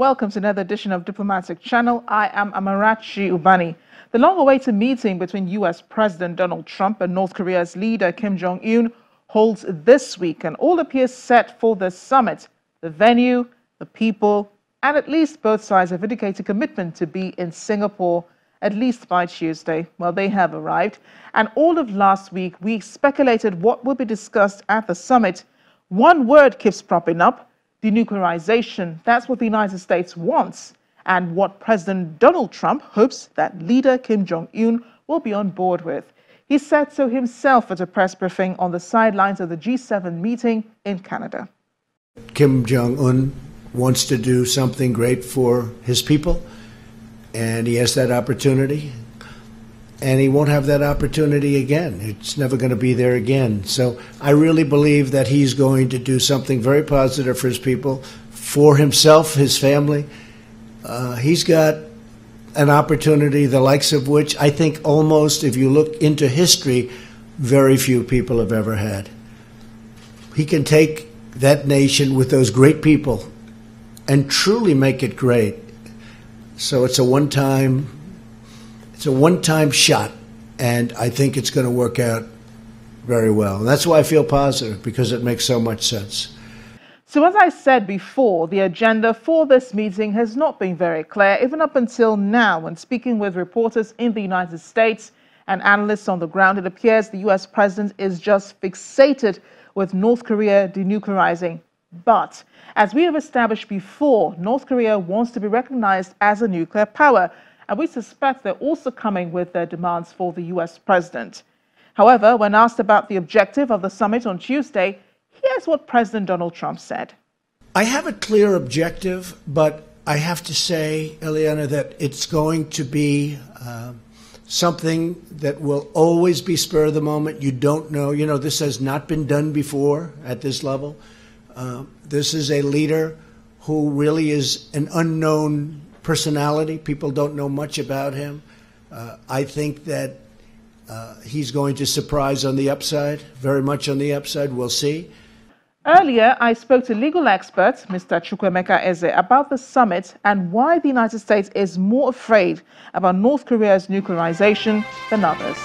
Welcome to another edition of Diplomatic Channel. I am Amarachi Ubani. The long-awaited meeting between U.S. President Donald Trump and North Korea's leader Kim Jong-un holds this week, and all appears set for the summit. The venue, the people, and at least both sides have indicated commitment to be in Singapore at least by Tuesday. Well, they have arrived. And all of last week, we speculated what will be discussed at the summit. One word keeps propping up: denuclearization. That's what the United States wants, and what President Donald Trump hopes that leader Kim Jong-un will be on board with. He said so himself at a press briefing on the sidelines of the G7 meeting in Canada. Kim Jong-un wants to do something great for his people, and he has that opportunity. And he won't have that opportunity again. It's never going to be there again. So I really believe that he's going to do something very positive for his people, for himself, his family. He's got an opportunity, the likes of which I think almost, if you look into history, very few people have ever had. He can take that nation with those great people and truly make it great. So it's a one-time shot, and I think it's going to work out very well. And that's why I feel positive, because it makes so much sense. So as I said before, the agenda for this meeting has not been very clear, even up until now. When speaking with reporters in the United States and analysts on the ground, it appears the U.S. president is just fixated with North Korea denuclearizing. But as we have established before, North Korea wants to be recognized as a nuclear power, and we suspect they're also coming with their demands for the U.S. president. However, when asked about the objective of the summit on Tuesday, here's what President Donald Trump said. I have a clear objective, but I have to say, Eliana, that it's going to be something that will always be spur of the moment. You don't know. You know, this has not been done before at this level. This is a leader who really is an unknown personality. People don't know much about him. I think that he's going to surprise on the upside, very much on the upside. We'll see. Earlier, I spoke to legal expert Mr. Chukwuemeka about the summit and why the United States is more afraid about North Korea's nuclearization than others.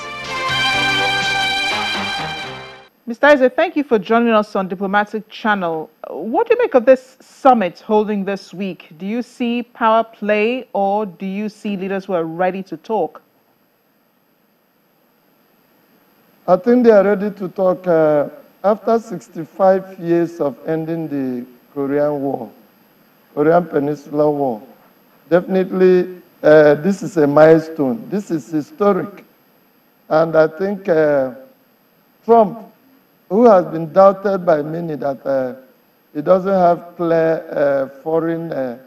Mr. Eze, thank you for joining us on Diplomatic Channel. What do you make of this summit holding this week? Do you see power play, or do you see leaders who are ready to talk? I think they are ready to talk after 65 years of ending the Korean War, Korean Peninsula War. Definitely, this is a milestone. This is historic. And I think Trump, who has been doubted by many that he doesn't have clear foreign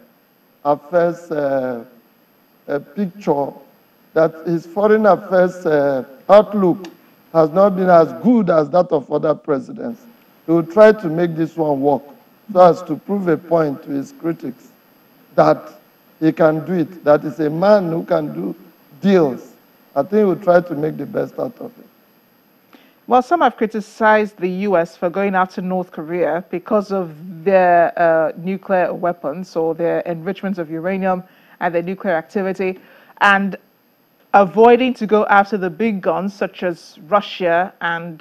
affairs picture, that his foreign affairs outlook has not been as good as that of other presidents. He will try to make this one work so as to prove a point to his critics that he can do it, that is a man who can do deals. I think he will try to make the best out of it. Well, some have criticized the U.S. for going after North Korea because of their nuclear weapons, or their enrichment of uranium and their nuclear activity, and avoiding to go after the big guns such as Russia and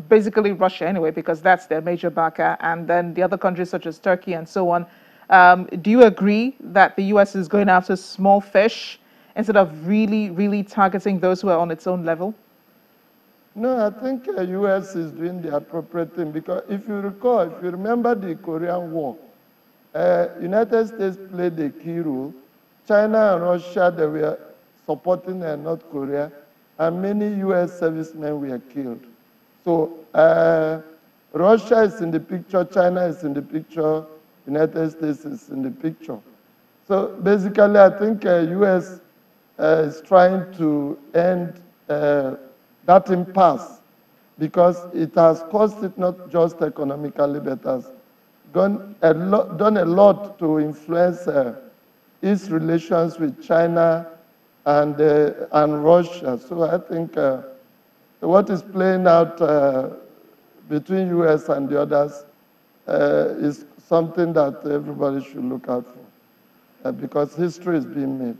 basically Russia anyway, because that's their major backer, and then the other countries such as Turkey and so on. Do you agree that the U.S. is going after small fish instead of really targeting those who are on its own level? No, I think the U.S. is doing the appropriate thing, because if you recall, if you remember the Korean War, United States played a key role. China and Russia, they were supporting North Korea, and many U.S. servicemen were killed. So Russia is in the picture, China is in the picture, United States is in the picture. So basically, I think U.S. is trying to end that impasse, because it has cost it not just economically, but has done a lot to influence its relations with China and Russia. So I think what is playing out between U.S. and the others is something that everybody should look out for because history is being made.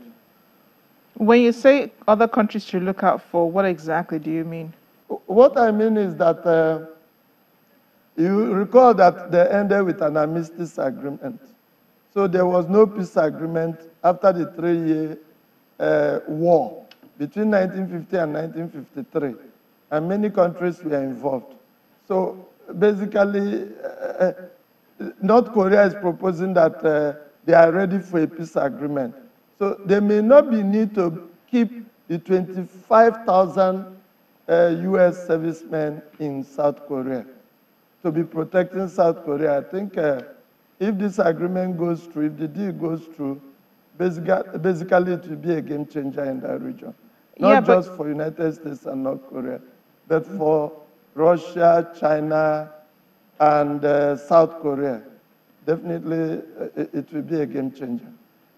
When you say other countries should look out for, what exactly do you mean? What I mean is that you recall that they ended with an armistice agreement. So there was no peace agreement after the 3-year war between 1950 and 1953. And many countries were involved. So basically, North Korea is proposing that they are ready for a peace agreement. So there may not be need to keep the 25,000 U.S. servicemen in South Korea to be protecting South Korea. I think if this agreement goes through, if the deal goes through, basically it will be a game changer in that region. Not just for United States and North Korea, but for Russia, China, and South Korea. Definitely, it will be a game changer.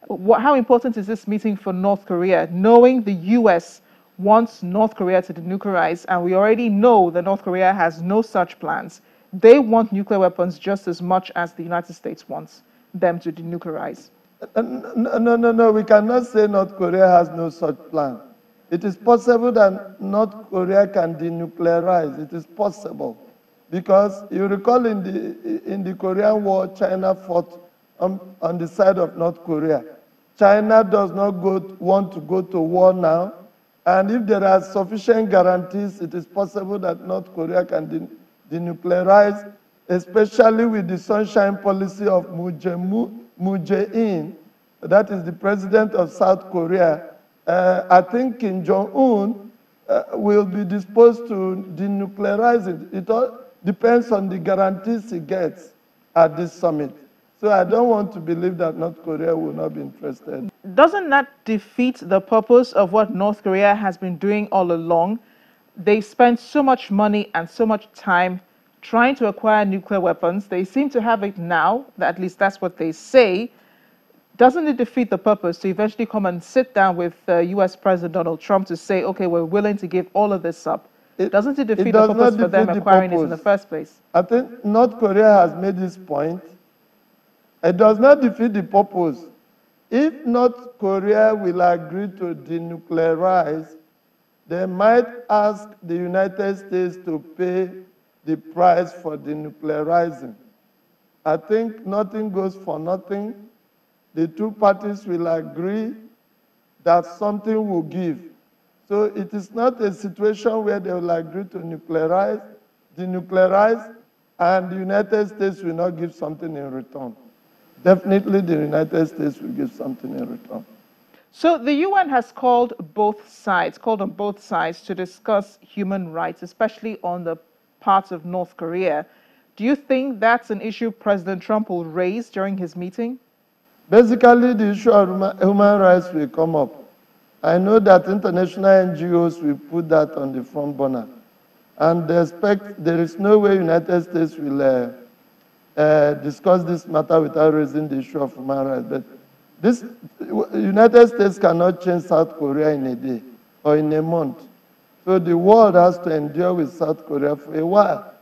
How important is this meeting for North Korea, knowing the U.S. wants North Korea to denuclearize, and we already know that North Korea has no such plans? They want nuclear weapons just as much as the United States wants them to denuclearize. No. We cannot say North Korea has no such plan. It is possible that North Korea can denuclearize. It is possible. Because you recall in the Korean War, China fought on the side of North Korea. China does not want to go to war now. And if there are sufficient guarantees, it is possible that North Korea can denuclearize, especially with the sunshine policy of Moon Jae-in, that is the president of South Korea. I think Kim Jong-un will be disposed to denuclearize it. It all depends on the guarantees he gets at this summit. So I don't want to believe that North Korea will not be interested. Doesn't that defeat the purpose of what North Korea has been doing all along? They spent so much money and so much time trying to acquire nuclear weapons. They seem to have it now, at least that's what they say. Doesn't it defeat the purpose to eventually come and sit down with U.S. President Donald Trump to say, okay, we're willing to give all of this up? Doesn't it defeat the purpose for them acquiring it in the first place? I think North Korea has made this point. It does not defeat the purpose. If North Korea will agree to denuclearize, they might ask the United States to pay the price for denuclearizing. I think nothing goes for nothing. The two parties will agree that something will give. So it is not a situation where they will agree to denuclearize, and the United States will not give something in return. Definitely the United States will give something in return. So the UN has called on both sides to discuss human rights, especially on the part of North Korea. Do you think that's an issue President Trump will raise during his meeting? Basically, the issue of human rights will come up. I know that international NGOs will put that on the front burner. And they expect there is no way United States will discuss this matter without raising the issue of human rights. But this United States cannot change South Korea in a day or in a month. So the world has to endure with South Korea for a while.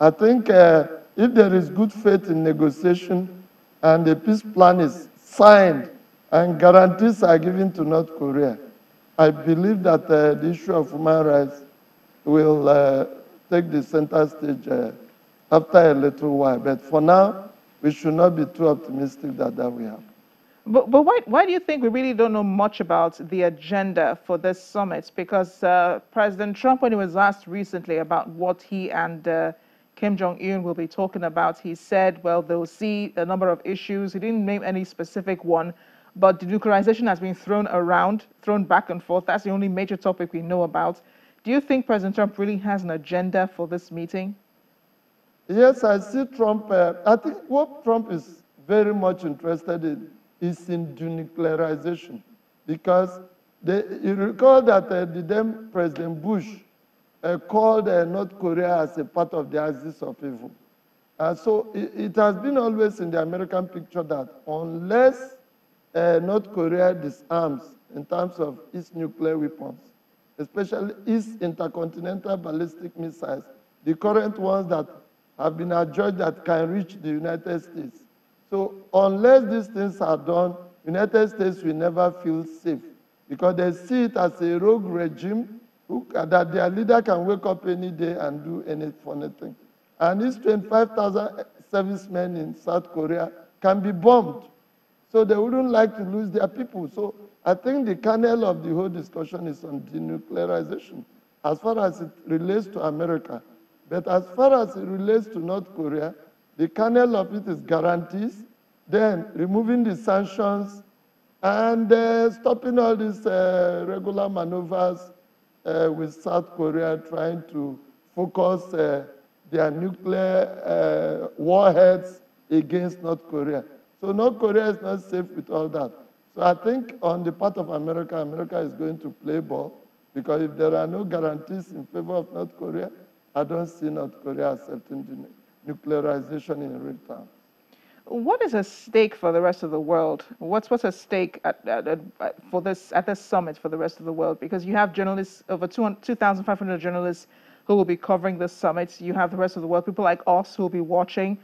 I think if there is good faith in negotiation and the peace plan is signed and guarantees are given to North Korea, I believe that the issue of human rights will take the center stage after a little while. But for now, we should not be too optimistic that that will happen. But why do you think we really don't know much about the agenda for this summit? Because President Trump, when he was asked recently about what he and Kim Jong-un will be talking about, he said, well, they'll see a number of issues. He didn't name any specific one, but denuclearization has been thrown around, thrown back and forth. That's the only major topic we know about. Do you think President Trump really has an agenda for this meeting? Yes, I see Trump. I think what Trump is very much interested in is in denuclearization, because you recall that the then President Bush called North Korea as a part of the axis of evil. So it has been always in the American picture that unless North Korea disarms in terms of its nuclear weapons, especially its intercontinental ballistic missiles, the current ones that have been adjudged that can reach the United States, So unless these things are done, United States will never feel safe because they see it as a rogue regime that their leader can wake up any day and do any funny thing. And these 25,000 servicemen in South Korea can be bombed. So they wouldn't like to lose their people. So I think the kernel of the whole discussion is on denuclearization as far as it relates to America. But as far as it relates to North Korea, the kernel of it is guarantees, then removing the sanctions, and stopping all these regular maneuvers with South Korea trying to focus their nuclear warheads against North Korea. So North Korea is not safe with all that. So I think on the part of America, America is going to play ball because if there are no guarantees in favor of North Korea, I don't see North Korea accepting the nuclearization in real time. What is at stake for the rest of the world? What's at stake at this summit for the rest of the world? Because you have journalists, over 2,500 journalists who will be covering this summit. You have the rest of the world, people like us who will be watching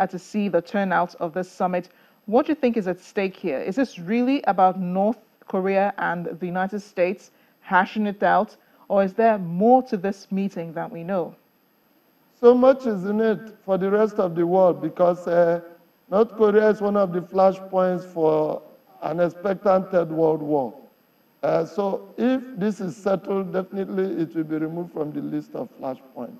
to see the turnout of this summit. What do you think is at stake here? Is this really about North Korea and the United States hashing it out, or is there more to this meeting that we know? So much is in it for the rest of the world because North Korea is one of the flashpoints for an expectant Third World War. So if this is settled, definitely it will be removed from the list of flashpoints.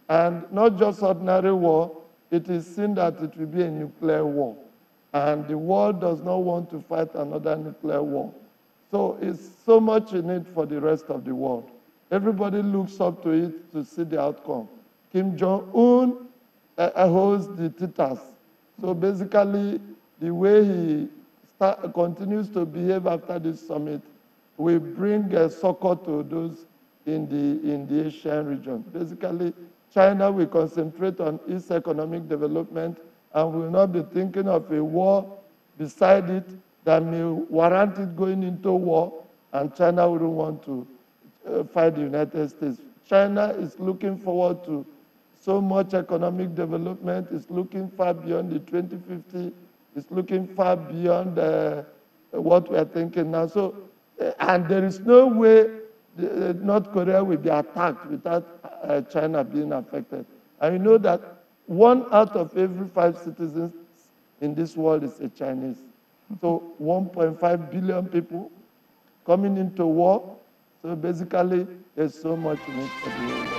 And not just ordinary war, it is seen that it will be a nuclear war. And the world does not want to fight another nuclear war. So it's so much in it for the rest of the world. Everybody looks up to it to see the outcome. Kim Jong-un holds the titters. So basically, the way he continues to behave after this summit will bring succor to those in the Asian region. Basically, China will concentrate on its economic development and will not be thinking of a war beside it that may warrant it going into war, and China wouldn't want to fight the United States. China is looking forward to so much economic development, is looking far beyond the 2050, is looking far beyond what we are thinking now. So, and there is no way North Korea will be attacked without China being affected. And you know that 1 out of every 5 citizens in this world is a Chinese. So 1.5 billion people coming into war. So basically, there's so much in it for the world.